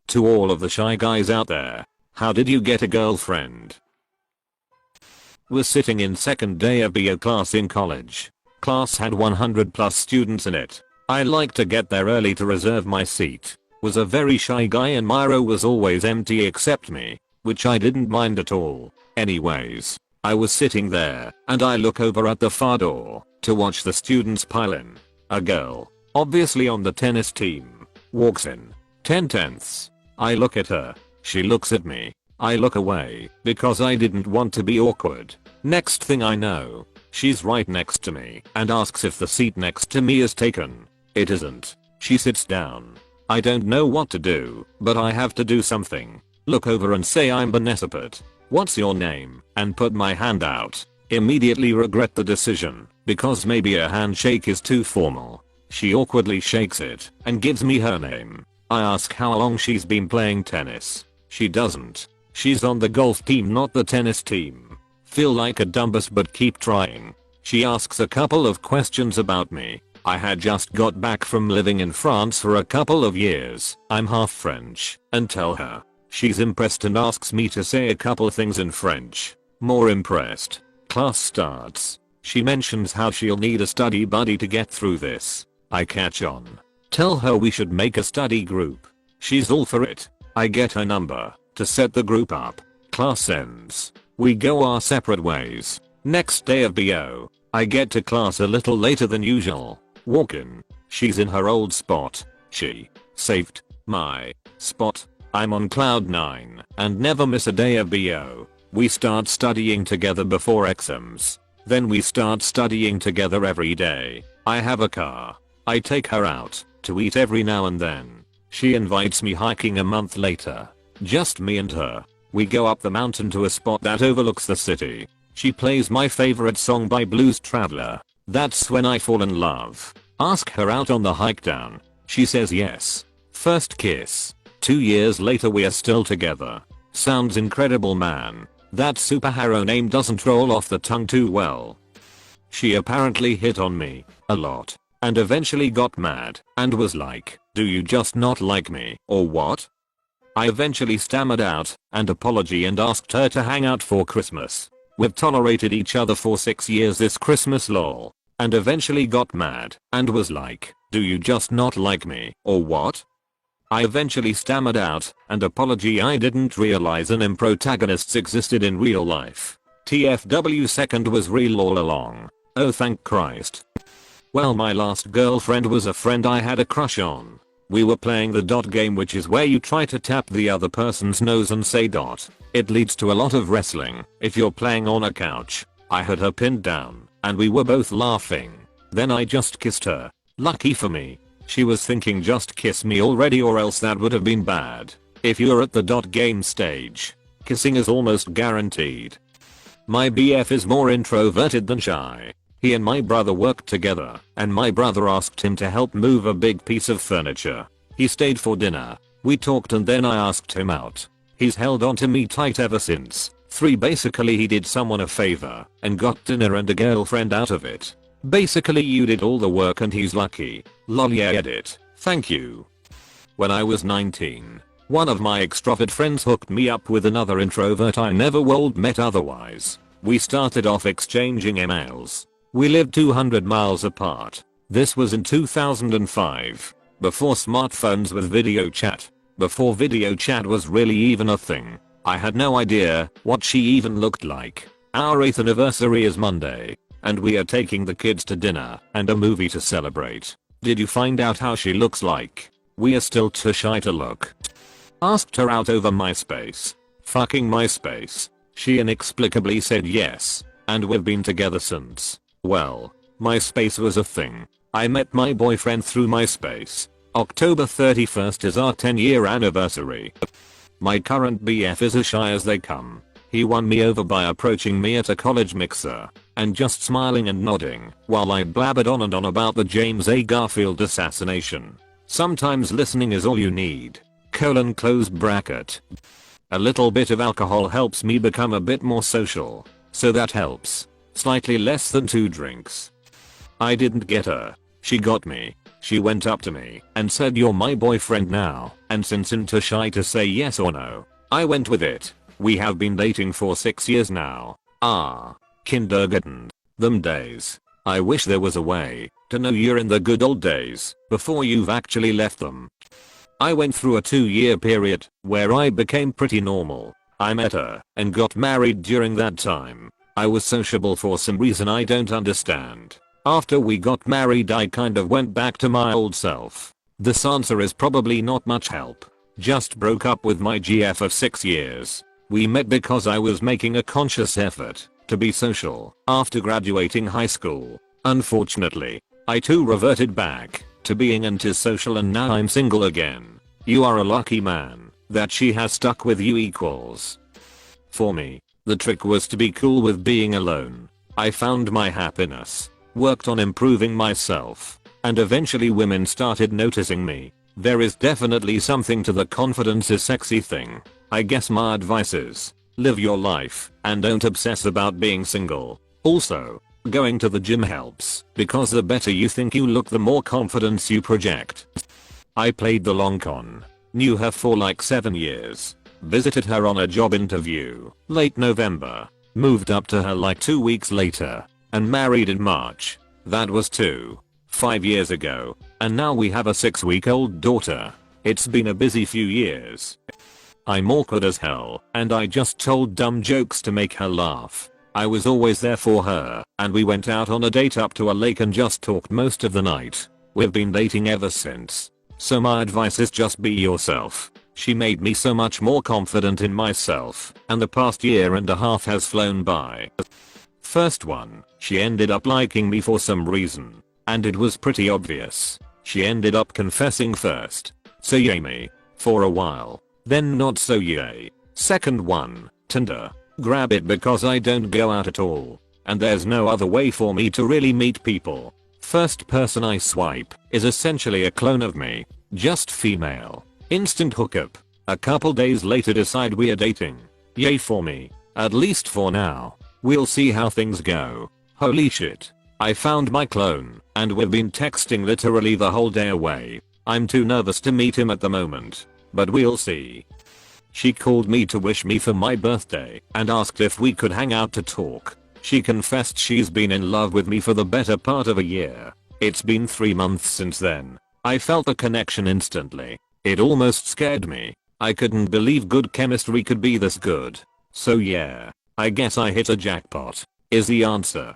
To all of the shy guys out there, how did you get a girlfriend? Was sitting in second day of BO class in college. Class had 100 plus students in it. I like to get there early to reserve my seat. Was a very shy guy and my row was always empty except me, which I didn't mind at all. Anyways, I was sitting there and I look over at the far door to watch the students pile in. A girl, obviously on the tennis team, walks in. 10/10. I look at her. She looks at me. I look away because I didn't want to be awkward. Next thing I know, she's right next to me and asks if the seat next to me is taken. It isn't. She sits down. I don't know what to do, but I have to do something. Look over and say I'm Benesapet. What's your name? And put my hand out. Immediately regret the decision because maybe a handshake is too formal. She awkwardly shakes it and gives me her name. I ask how long she's been playing tennis. She doesn't. She's on the golf team, not the tennis team. Feel like a dumbass but keep trying. She asks a couple of questions about me. I had just got back from living in France for a couple of years. I'm half French. And tell her. She's impressed and asks me to say a couple things in French. More impressed. Class starts. She mentions how she'll need a study buddy to get through this. I catch on. Tell her we should make a study group. She's all for it. I get her number to set the group up. Class ends. We go our separate ways. Next day of BO, I get to class a little later than usual. Walk in. She's in her old spot. She saved my spot. I'm on cloud 9 and never miss a day of BO. We start studying together before exams. Then we start studying together every day. I have a car. I take her out to eat every now and then. She invites me hiking a month later. Just me and her. We go up the mountain to a spot that overlooks the city. She plays my favorite song by Blues Traveler. That's when I fall in love. Ask her out on the hike down. She says yes. First kiss. 2 years later we are still together. Sounds incredible, man. That superhero name doesn't roll off the tongue too well. She apparently hit on me a lot and eventually got mad and was like, "Do you just not like me or what?" I eventually stammered out an apology and asked her to hang out for Christmas. We've tolerated each other for 6 years this Christmas, lol. And eventually got mad and was like, "Do you just not like me or what?" I eventually stammered out an apology. I didn't realize anime protagonists existed in real life. TFW second was real all along. Oh thank Christ. Well, my last girlfriend was a friend I had a crush on. We were playing the dot game, which is where you try to tap the other person's nose and say dot. It leads to a lot of wrestling if you're playing on a couch. I had her pinned down and we were both laughing. Then I just kissed her. Lucky for me, she was thinking just kiss me already or else that would have been bad. If you're at the dot game stage, kissing is almost guaranteed. My BF is more introverted than shy. He and my brother worked together and my brother asked him to help move a big piece of furniture. He stayed for dinner. We talked and then I asked him out. He's held on to me tight ever since. 3. Basically he did someone a favor and got dinner and a girlfriend out of it. Basically you did all the work and he's lucky. Lol, yeah, edit. Thank you. When I was 19, one of my extrovert friends hooked me up with another introvert I never would met otherwise. We started off exchanging emails. We lived 200 miles apart. This was in 2005. Before smartphones with video chat. Before video chat was really even a thing. I had no idea what she even looked like. Our 8th anniversary is Monday. And we are taking the kids to dinner and a movie to celebrate. Did you find out how she looks like? We are still too shy to look. Asked her out over MySpace. Fucking MySpace. She inexplicably said yes. And we've been together since. Well, MySpace was a thing. I met my boyfriend through MySpace. October 31st is our 10-year anniversary. My current BF is as shy as they come. He won me over by approaching me at a college mixer and just smiling and nodding while I blabbered on and on about the James A. Garfield assassination. Sometimes listening is all you need. Close bracket. A little bit of alcohol helps me become a bit more social. So that helps. Slightly less than 2 drinks. I didn't get her. She got me. She went up to me and said, "You're my boyfriend now," and since I'm too shy to say yes or no, I went with it. We have been dating for 6 years now. Kindergarten. Them days. I wish there was a way to know you're in the good old days before you've actually left them. I went through a 2-year period where I became pretty normal. I met her and got married during that time. I was sociable for some reason I don't understand. After we got married I kind of went back to my old self. This answer is probably not much help. Just broke up with my GF of 6 years. We met because I was making a conscious effort to be social after graduating high school. Unfortunately, I too reverted back to being antisocial and now I'm single again. You are a lucky man that she has stuck with you equals. For me, the trick was to be cool with being alone. I found my happiness, worked on improving myself, and eventually women started noticing me. There is definitely something to the confidence is sexy thing. I guess my advice is, live your life and don't obsess about being single. Also, going to the gym helps because the better you think you look the more confidence you project. I played the long con. Knew her for like 7 years. Visited her on a job interview late November. Moved up to her like 2 weeks later. And married in March. That was 5 years ago. And now we have a 6-week-old daughter. It's been a busy few years. I'm awkward as hell and I just told dumb jokes to make her laugh. I was always there for her and we went out on a date up to a lake and just talked most of the night. We've been dating ever since. So my advice is just be yourself. She made me so much more confident in myself and the past year and a half has flown by. First one, she ended up liking me for some reason. And it was pretty obvious. She ended up confessing first. So yay me. For a while. Then not so yay. Second one, Tinder. Grab it because I don't go out at all. And there's no other way for me to really meet people. First person I swipe is essentially a clone of me. Just female. Instant hookup. A couple days later decide we're dating. Yay for me. At least for now. We'll see how things go. Holy shit. I found my clone and we've been texting literally the whole day away. I'm too nervous to meet him at the moment. But we'll see. She called me to wish me for my birthday and asked if we could hang out to talk. She confessed she's been in love with me for the better part of a year. It's been 3 months since then. I felt a connection instantly. It almost scared me. I couldn't believe good chemistry could be this good. So yeah, I guess I hit a jackpot, is the answer.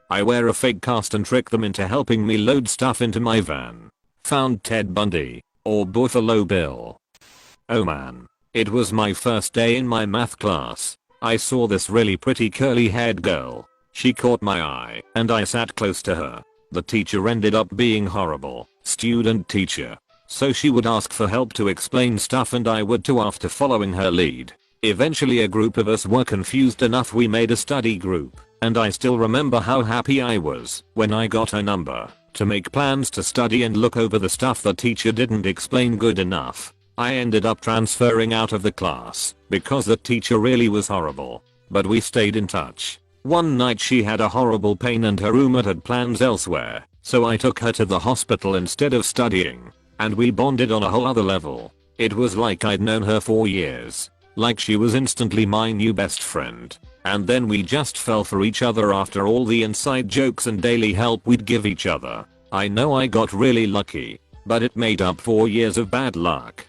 I wear a fake cast and trick them into helping me load stuff into my van. Found Ted Bundy, or Buffalo Bill. Oh man, it was my first day in my math class. I saw this really pretty curly haired girl. She caught my eye and I sat close to her. The teacher ended up being horrible, student teacher. So she would ask for help to explain stuff and I would too after following her lead. Eventually a group of us were confused enough we made a study group, and I still remember how happy I was when I got her number to make plans to study and look over the stuff the teacher didn't explain good enough. I ended up transferring out of the class because the teacher really was horrible, but we stayed in touch. One night she had a horrible pain and her roommate had plans elsewhere, so I took her to the hospital instead of studying, and we bonded on a whole other level. It was like I'd known her for years. Like she was instantly my new best friend. And then we just fell for each other after all the inside jokes and daily help we'd give each other. I know I got really lucky, but it made up 4 years of bad luck.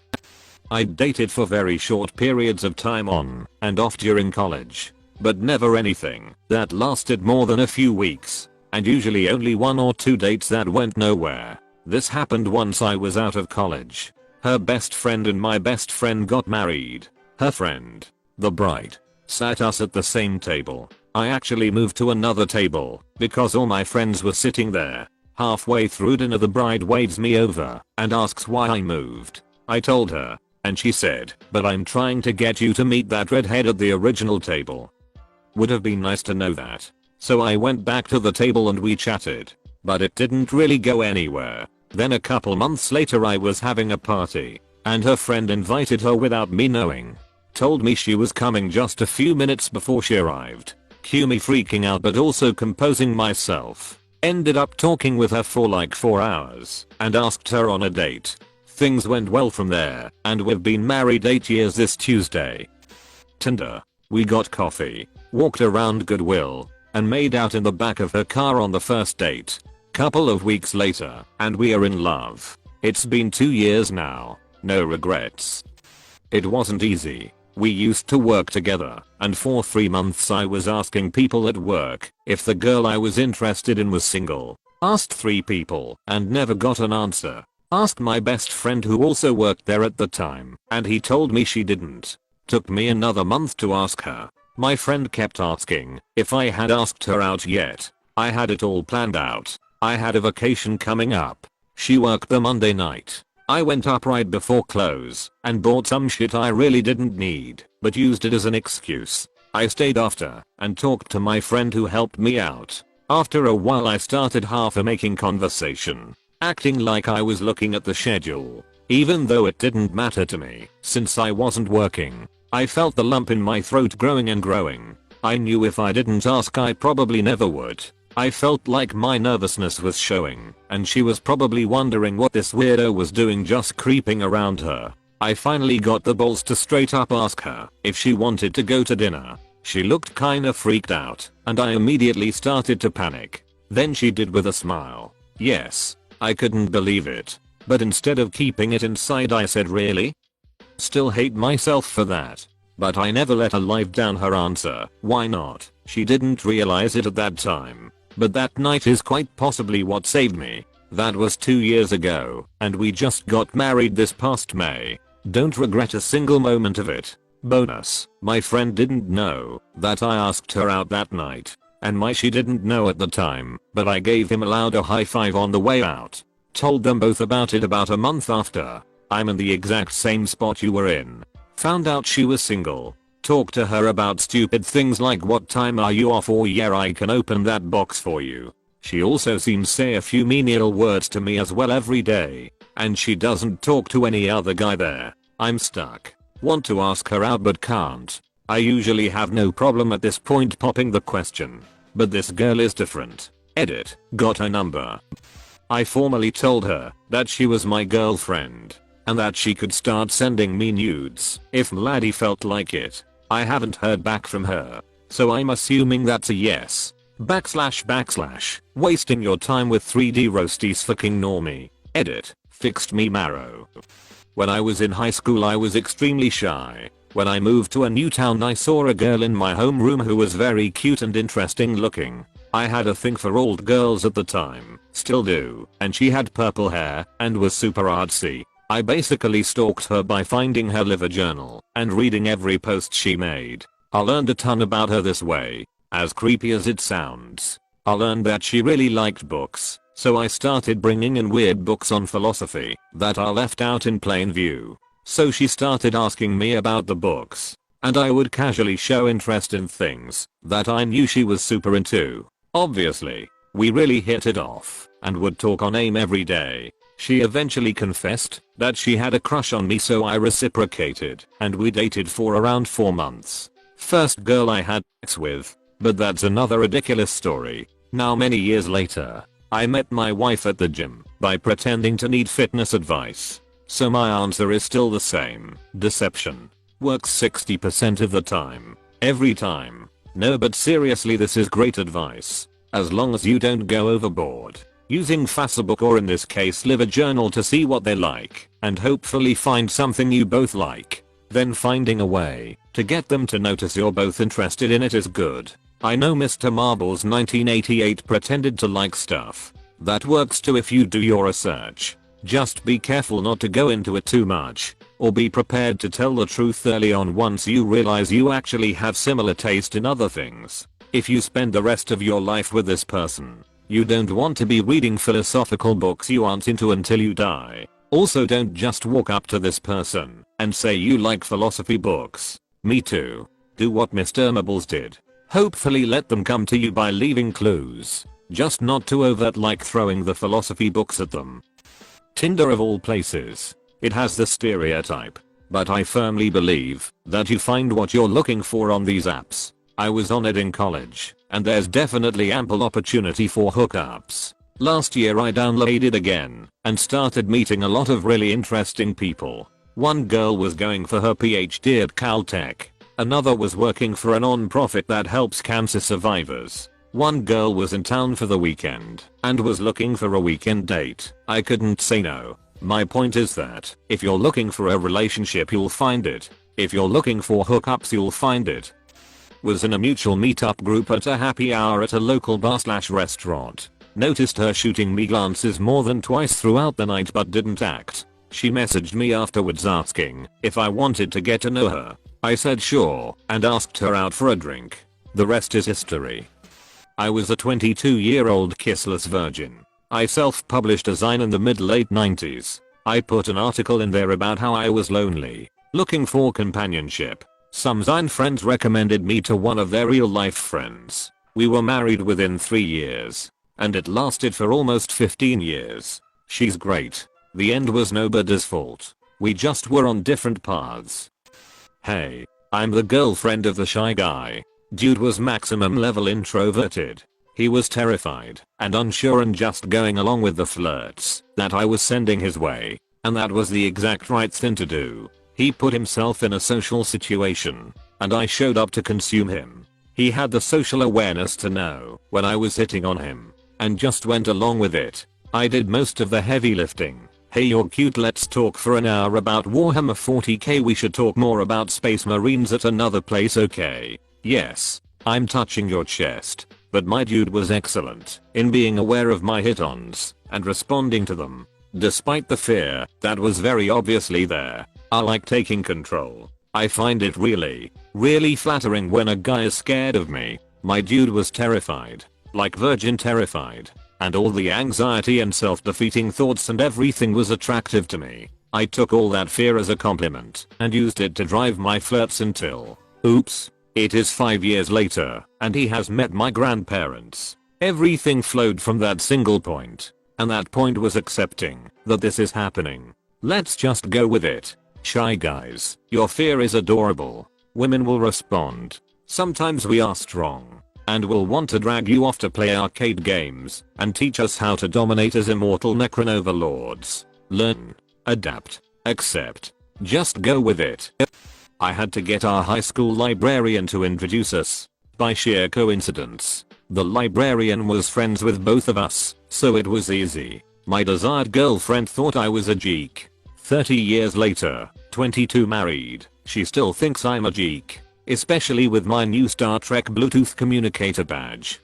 I dated for very short periods of time on and off during college, but never anything that lasted more than a few weeks, and usually only 1 or 2 dates that went nowhere. This happened once I was out of college. Her best friend and my best friend got married. Her friend, the bride, sat us at the same table. I actually moved to another table because all my friends were sitting there. Halfway through dinner the bride waves me over and asks why I moved. I told her, and she said, "But I'm trying to get you to meet that redhead at the original table." Would have been nice to know that. So I went back to the table and we chatted, but it didn't really go anywhere. Then a couple months later I was having a party, and her friend invited her without me knowing. Told me she was coming just a few minutes before she arrived. Cue me freaking out but also composing myself. Ended up talking with her for like 4 hours and asked her on a date. Things went well from there and we've been married 8 years this Tuesday. Tinder. We got coffee, walked around Goodwill, and made out in the back of her car on the first date. Couple of weeks later and we are in love. It's been 2 years now. No regrets. It wasn't easy. We used to work together and for 3 months I was asking people at work if the girl I was interested in was single. Asked 3 people and never got an answer. Asked my best friend who also worked there at the time and he told me she didn't. Took me another month to ask her. My friend kept asking if I had asked her out yet. I had it all planned out. I had a vacation coming up. She worked the Monday night. I went up right before close and bought some shit I really didn't need but used it as an excuse. I stayed after and talked to my friend who helped me out. After a while I started half making conversation, acting like I was looking at the schedule. Even though it didn't matter to me since I wasn't working. I felt the lump in my throat growing and growing. I knew if I didn't ask I probably never would. I felt like my nervousness was showing and she was probably wondering what this weirdo was doing just creeping around her. I finally got the balls to straight up ask her if she wanted to go to dinner. She looked kinda freaked out and I immediately started to panic. Then she did with a smile. Yes. I couldn't believe it. But instead of keeping it inside I said really? Still hate myself for that. But I never let her live down her answer. Why not? She didn't realize it at that time. But that night is quite possibly what saved me. That was 2 years ago and we just got married this past May. Don't regret a single moment of it. Bonus, my friend didn't know that I asked her out that night. And she didn't know at the time, but I gave him a louder high five on the way out. Told them both about it about a month after. I'm in the exact same spot you were in. Found out she was single. Talked to her about stupid things like what time are you off or yeah I can open that box for you. She also seems say a few menial words to me as well every day. And she doesn't talk to any other guy there. I'm stuck. Want to ask her out but can't. I usually have no problem at this point popping the question. But this girl is different. Edit. Got her number. I formally told her that she was my girlfriend. And that she could start sending me nudes if Laddie felt like it. I haven't heard back from her. So I'm assuming that's a yes. // wasting your time with 3D roasties fucking normie. Edit. Fixed me marrow. When I was in high school I was extremely shy. When I moved to a new town I saw a girl in my homeroom who was very cute and interesting looking. I had a thing for old girls at the time. Still do. And she had purple hair and was super artsy. I basically stalked her by finding her liver journal and reading every post she made. I learned a ton about her this way. As creepy as it sounds. I learned that she really liked books, so I started bringing in weird books on philosophy that are left out in plain view. So she started asking me about the books, and I would casually show interest in things that I knew she was super into. Obviously, we really hit it off and would talk on AIM every day. She eventually confessed that she had a crush on me so I reciprocated and we dated for around 4 months. First girl I had sex with, but that's another ridiculous story. Now many years later, I met my wife at the gym by pretending to need fitness advice. So my answer is still the same. Deception. Works 60% of the time. Every time. No but seriously this is great advice. As long as you don't go overboard. Using Facebook or in this case live a journal to see what they like and hopefully find something you both like. Then finding a way to get them to notice you're both interested in it is good. I know Mr. Marbles 1988 pretended to like stuff. That works too if you do your research. Just be careful not to go into it too much or be prepared to tell the truth early on once you realize you actually have similar taste in other things. If you spend the rest of your life with this person, you don't want to be reading philosophical books you aren't into until you die. Also don't just walk up to this person and say you like philosophy books. Me too. Do what Mr. Marbles did. Hopefully let them come to you by leaving clues. Just not too overt like throwing the philosophy books at them. Tinder of all places. It has the stereotype. But I firmly believe that you find what you're looking for on these apps. I was on it in college, and there's definitely ample opportunity for hookups. Last year I downloaded again and started meeting a lot of really interesting people. One girl was going for her PhD at Caltech. Another was working for a non-profit that helps cancer survivors. One girl was in town for the weekend and was looking for a weekend date. I couldn't say no. My point is that if you're looking for a relationship, you'll find it. If you're looking for hookups, you'll find it. Was in a mutual meetup group at a happy hour at a local bar/restaurant. Noticed her shooting me glances more than twice throughout the night but didn't act. She messaged me afterwards asking if I wanted to get to know her. I said sure and asked her out for a drink. The rest is history. I was a 22-year-old kissless virgin. I self-published a zine in the mid-late 90s. I put an article in there about how I was lonely, looking for companionship. Some zine friends recommended me to one of their real-life friends. We were married within 3 years. And it lasted for almost 15 years. She's great. The end was nobody's fault. We just were on different paths. Hey, I'm the girlfriend of the shy guy. Dude was maximum level introverted. He was terrified and unsure and just going along with the flirts that I was sending his way. And that was the exact right thing to do. He put himself in a social situation and I showed up to consume him. He had the social awareness to know when I was hitting on him and just went along with it. I did most of the heavy lifting. Hey, you're cute, let's talk for an hour about Warhammer 40k. We should talk more about Space Marines at another place, okay? Yes, I'm touching your chest. But my dude was excellent in being aware of my hit-ons and responding to them. Despite the fear that was very obviously there. I like taking control. I find it really flattering when a guy is scared of me. My dude was terrified. Like virgin terrified. And all the anxiety and self-defeating thoughts and everything was attractive to me. I took all that fear as a compliment and used it to drive my flirts until, oops, it is 5 years later and he has met my grandparents. Everything flowed from that single point. And that point was accepting that this is happening. Let's just go with it. Shy guys, your fear is adorable. Women will respond. Sometimes we are strong and will want to drag you off to play arcade games and teach us how to dominate as immortal Necron overlords. Learn, adapt, accept. Just go with it. I had to get our high school librarian to introduce us. By sheer coincidence, the librarian was friends with both of us, so it was easy. My desired girlfriend thought I was a geek. 30 years later, 22 married, she still thinks I'm a geek. Especially with my new Star Trek Bluetooth communicator badge.